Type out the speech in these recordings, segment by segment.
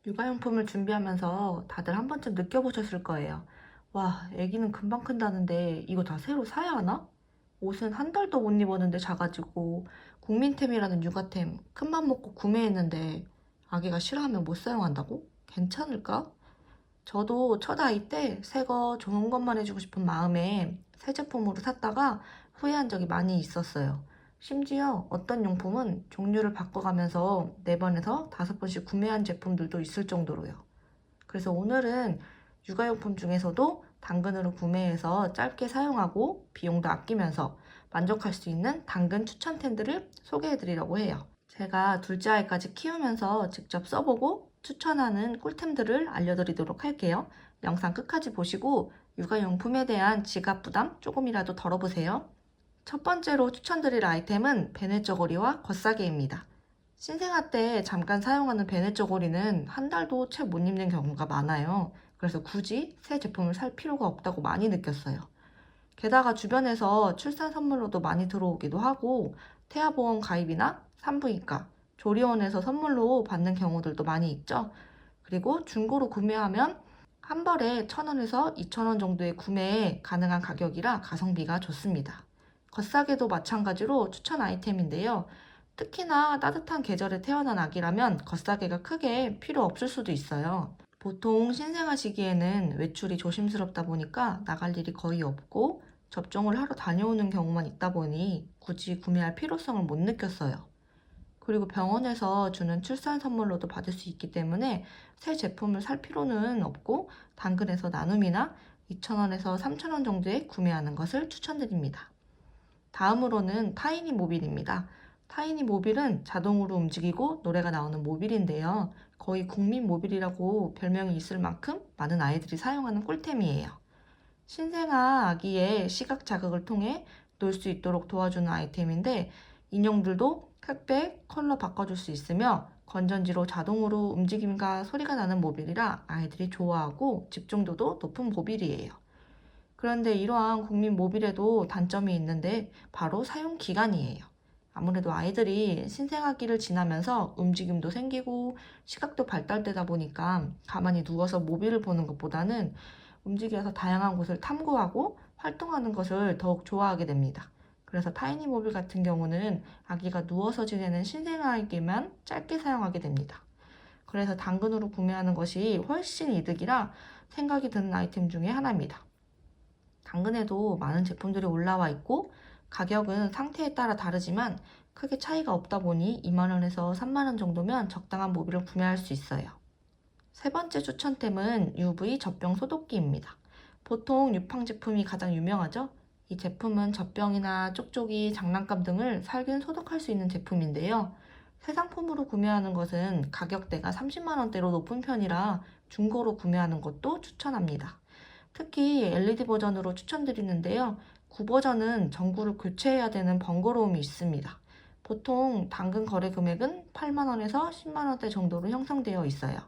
육아용품을 준비하면서 다들 한 번쯤 느껴보셨을 거예요. 와, 애기는 금방 큰다는데 이거 다 새로 사야 하나? 옷은 한 달도 못 입었는데 작아지고 국민템이라는 육아템 큰맘 먹고 구매했는데 아기가 싫어하면 못 사용한다고? 괜찮을까? 저도 첫 아이 때 새 거 좋은 것만 해주고 싶은 마음에 새 제품으로 샀다가 후회한 적이 많이 있었어요. 심지어 어떤 용품은 종류를 바꿔가면서 4번에서 5번씩 구매한 제품들도 있을 정도로요. 그래서 오늘은 육아용품 중에서도 당근으로 구매해서 짧게 사용하고 비용도 아끼면서 만족할 수 있는 당근 추천템들을 소개해 드리려고 해요. 제가 둘째 아이까지 키우면서 직접 써보고 추천하는 꿀템들을 알려드리도록 할게요. 영상 끝까지 보시고 육아용품에 대한 지갑 부담 조금이라도 덜어보세요. 첫 번째로 추천드릴 아이템은 베네 저고리와 겉사계입니다. 신생아 때 잠깐 사용하는 베네 저고리는 한 달도 채 못 입는 경우가 많아요. 그래서 굳이 새 제품을 살 필요가 없다고 많이 느꼈어요. 게다가 주변에서 출산 선물로도 많이 들어오기도 하고 태아보험 가입이나 산부인과, 조리원에서 선물로 받는 경우들도 많이 있죠. 그리고 중고로 구매하면 한 벌에 1,000원에서 2,000원 정도의 구매에 가능한 가격이라 가성비가 좋습니다. 겉사계도 마찬가지로 추천 아이템인데요. 특히나 따뜻한 계절에 태어난 아기라면 겉사계가 크게 필요 없을 수도 있어요. 보통 신생아 시기에는 외출이 조심스럽다 보니까 나갈 일이 거의 없고 접종을 하러 다녀오는 경우만 있다 보니 굳이 구매할 필요성을 못 느꼈어요. 그리고 병원에서 주는 출산 선물로도 받을 수 있기 때문에 새 제품을 살 필요는 없고 당근에서 나눔이나 2,000원에서 3,000원 정도에 구매하는 것을 추천드립니다. 다음으로는 타이니 모빌입니다. 타이니 모빌은 자동으로 움직이고 노래가 나오는 모빌인데요. 거의 국민 모빌이라고 별명이 있을 만큼 많은 아이들이 사용하는 꿀템이에요. 신생아 아기의 시각 자극을 통해 놀 수 있도록 도와주는 아이템인데 인형들도 흑백, 컬러 바꿔줄 수 있으며 건전지로 자동으로 움직임과 소리가 나는 모빌이라 아이들이 좋아하고 집중도도 높은 모빌이에요. 그런데 이러한 국민 모빌에도 단점이 있는데 바로 사용 기간이에요. 아무래도 아이들이 신생아기를 지나면서 움직임도 생기고 시각도 발달되다 보니까 가만히 누워서 모빌을 보는 것보다는 움직여서 다양한 곳을 탐구하고 활동하는 것을 더욱 좋아하게 됩니다. 그래서 타이니 모빌 같은 경우는 아기가 누워서 지내는 신생아에게만 짧게 사용하게 됩니다. 그래서 당근으로 구매하는 것이 훨씬 이득이라 생각이 드는 아이템 중에 하나입니다. 당근에도 많은 제품들이 올라와 있고 가격은 상태에 따라 다르지만 크게 차이가 없다 보니 2만원에서 3만원 정도면 적당한 모빌을 구매할 수 있어요. 세 번째 추천템은 UV 젖병 소독기입니다. 보통 유팡 제품이 가장 유명하죠? 이 제품은 젖병이나 쪽쪽이, 장난감 등을 살균 소독할 수 있는 제품인데요. 새 상품으로 구매하는 것은 가격대가 30만원대로 높은 편이라 중고로 구매하는 것도 추천합니다. 특히 LED 버전으로 추천드리는데요. 9버전은 전구를 교체해야 되는 번거로움이 있습니다. 보통 당근 거래 금액은 8만원에서 10만원대 정도로 형성되어 있어요.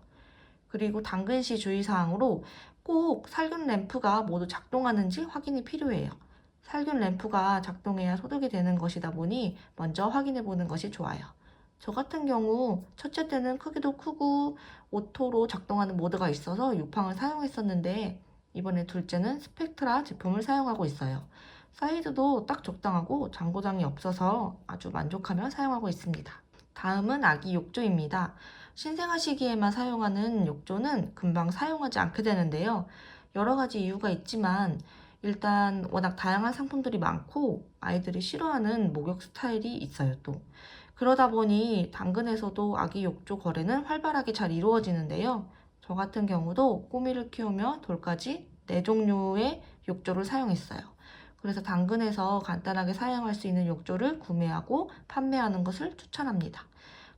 그리고 당근 시 주의사항으로 꼭 살균 램프가 모두 작동하는지 확인이 필요해요. 살균 램프가 작동해야 소독이 되는 것이다 보니 먼저 확인해 보는 것이 좋아요. 저 같은 경우 첫째 때는 크기도 크고 오토로 작동하는 모드가 있어서 유팡을 사용했었는데 이번에 둘째는 스펙트라 제품을 사용하고 있어요. 사이즈도 딱 적당하고 장고장이 없어서 아주 만족하며 사용하고 있습니다. 다음은 아기 욕조입니다. 신생아 시기에만 사용하는 욕조는 금방 사용하지 않게 되는데요. 여러 가지 이유가 있지만 일단 워낙 다양한 상품들이 많고 아이들이 싫어하는 목욕 스타일이 있어요 또. 그러다 보니 당근에서도 아기 욕조 거래는 활발하게 잘 이루어지는데요. 저 같은 경우도 꼬미를 키우며 돌까지 4종류의 욕조를 사용했어요. 그래서 당근에서 간단하게 사용할 수 있는 욕조를 구매하고 판매하는 것을 추천합니다.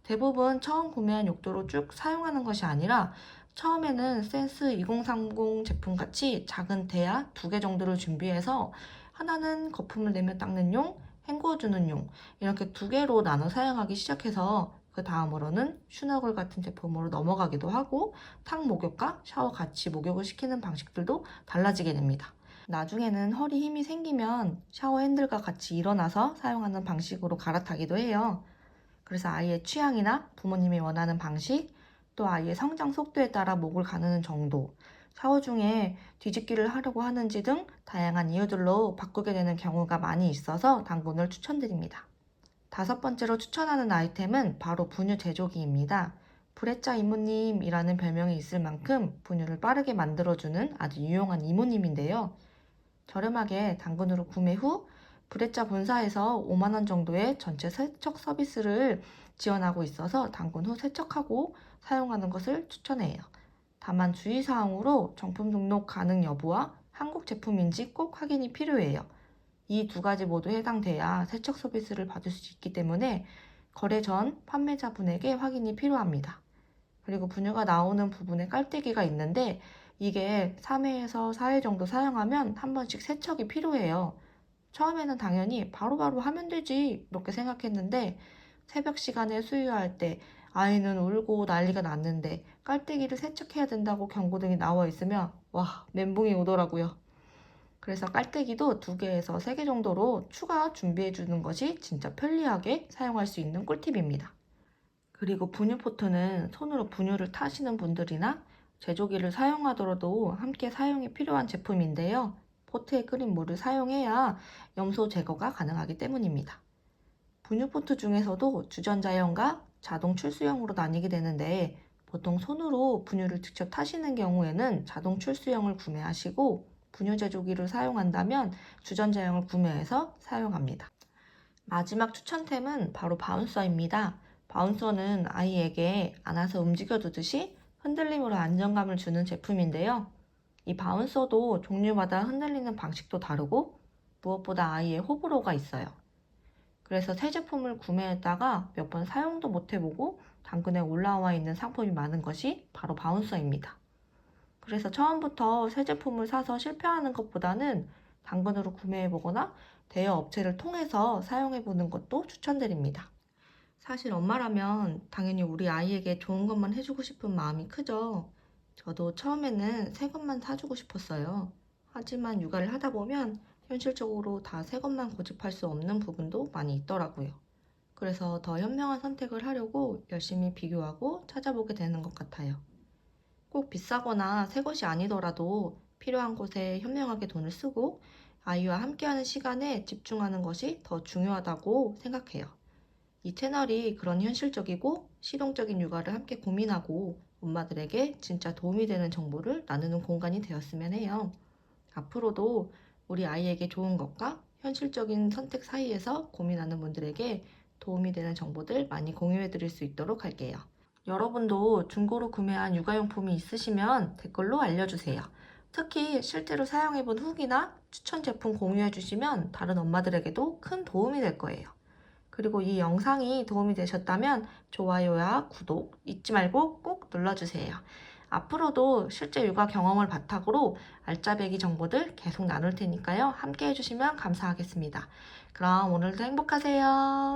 대부분 처음 구매한 욕조로 쭉 사용하는 것이 아니라 처음에는 센스 2030 제품 같이 작은 대야 2개 정도를 준비해서 하나는 거품을 내며 닦는 용, 헹궈주는 용 이렇게 2개로 나눠 사용하기 시작해서 그 다음으로는 슈너글 같은 제품으로 넘어가기도 하고 탕 목욕과 샤워 같이 목욕을 시키는 방식들도 달라지게 됩니다. 나중에는 허리 힘이 생기면 샤워 핸들과 같이 일어나서 사용하는 방식으로 갈아타기도 해요. 그래서 아이의 취향이나 부모님이 원하는 방식, 또 아이의 성장 속도에 따라 목을 가누는 정도, 샤워 중에 뒤집기를 하려고 하는지 등 다양한 이유들로 바꾸게 되는 경우가 많이 있어서 당분을 추천드립니다. 다섯 번째로 추천하는 아이템은 바로 분유 제조기입니다. 브레짜 이모님이라는 별명이 있을 만큼 분유를 빠르게 만들어주는 아주 유용한 이모님인데요. 저렴하게 당근으로 구매 후 브레짜 본사에서 5만 원 정도의 전체 세척 서비스를 지원하고 있어서 당근 후 세척하고 사용하는 것을 추천해요. 다만 주의사항으로 정품 등록 가능 여부와 한국 제품인지 꼭 확인이 필요해요. 이 두 가지 모두 해당돼야 세척 서비스를 받을 수 있기 때문에 거래 전 판매자분에게 확인이 필요합니다. 그리고 분유가 나오는 부분에 깔때기가 있는데 이게 3회에서 4회 정도 사용하면 한 번씩 세척이 필요해요. 처음에는 당연히 바로바로 하면 되지 이렇게 생각했는데 새벽 시간에 수유할 때 아이는 울고 난리가 났는데 깔때기를 세척해야 된다고 경고등이 나와 있으면 와, 멘붕이 오더라고요. 그래서 깔때기도 2개에서 3개 정도로 추가 준비해 주는 것이 진짜 편리하게 사용할 수 있는 꿀팁입니다. 그리고 분유포트는 손으로 분유를 타시는 분들이나 제조기를 사용하더라도 함께 사용이 필요한 제품인데요. 포트에 끓인 물을 사용해야 염소 제거가 가능하기 때문입니다. 분유포트 중에서도 주전자형과 자동 출수형으로 나뉘게 되는데 보통 손으로 분유를 직접 타시는 경우에는 자동 출수형을 구매하시고 분유 제조기를 사용한다면 주전자형을 구매해서 사용합니다. 마지막 추천템은 바로 바운서입니다. 바운서는 아이에게 안아서 움직여주듯이 흔들림으로 안정감을 주는 제품인데요. 이 바운서도 종류마다 흔들리는 방식도 다르고 무엇보다 아이의 호불호가 있어요. 그래서 새 제품을 구매했다가 몇 번 사용도 못 해보고 당근에 올라와 있는 상품이 많은 것이 바로 바운서입니다. 그래서 처음부터 새 제품을 사서 실패하는 것보다는 당근으로 구매해보거나 대여 업체를 통해서 사용해보는 것도 추천드립니다. 사실 엄마라면 당연히 우리 아이에게 좋은 것만 해주고 싶은 마음이 크죠. 저도 처음에는 새 것만 사주고 싶었어요. 하지만 육아를 하다 보면 현실적으로 다 새 것만 고집할 수 없는 부분도 많이 있더라고요. 그래서 더 현명한 선택을 하려고 열심히 비교하고 찾아보게 되는 것 같아요. 꼭 비싸거나 새 것이 아니더라도 필요한 곳에 현명하게 돈을 쓰고 아이와 함께하는 시간에 집중하는 것이 더 중요하다고 생각해요. 이 채널이 그런 현실적이고 실용적인 육아를 함께 고민하고 엄마들에게 진짜 도움이 되는 정보를 나누는 공간이 되었으면 해요. 앞으로도 우리 아이에게 좋은 것과 현실적인 선택 사이에서 고민하는 분들에게 도움이 되는 정보들 많이 공유해 드릴 수 있도록 할게요. 여러분도 중고로 구매한 육아용품이 있으시면 댓글로 알려주세요. 특히 실제로 사용해본 후기나 추천 제품 공유해 주시면 다른 엄마들에게도 큰 도움이 될 거예요. 그리고 이 영상이 도움이 되셨다면 좋아요와 구독 잊지 말고 꼭 눌러주세요. 앞으로도 실제 육아 경험을 바탕으로 알짜배기 정보들 계속 나눌 테니까요. 함께 해주시면 감사하겠습니다. 그럼 오늘도 행복하세요.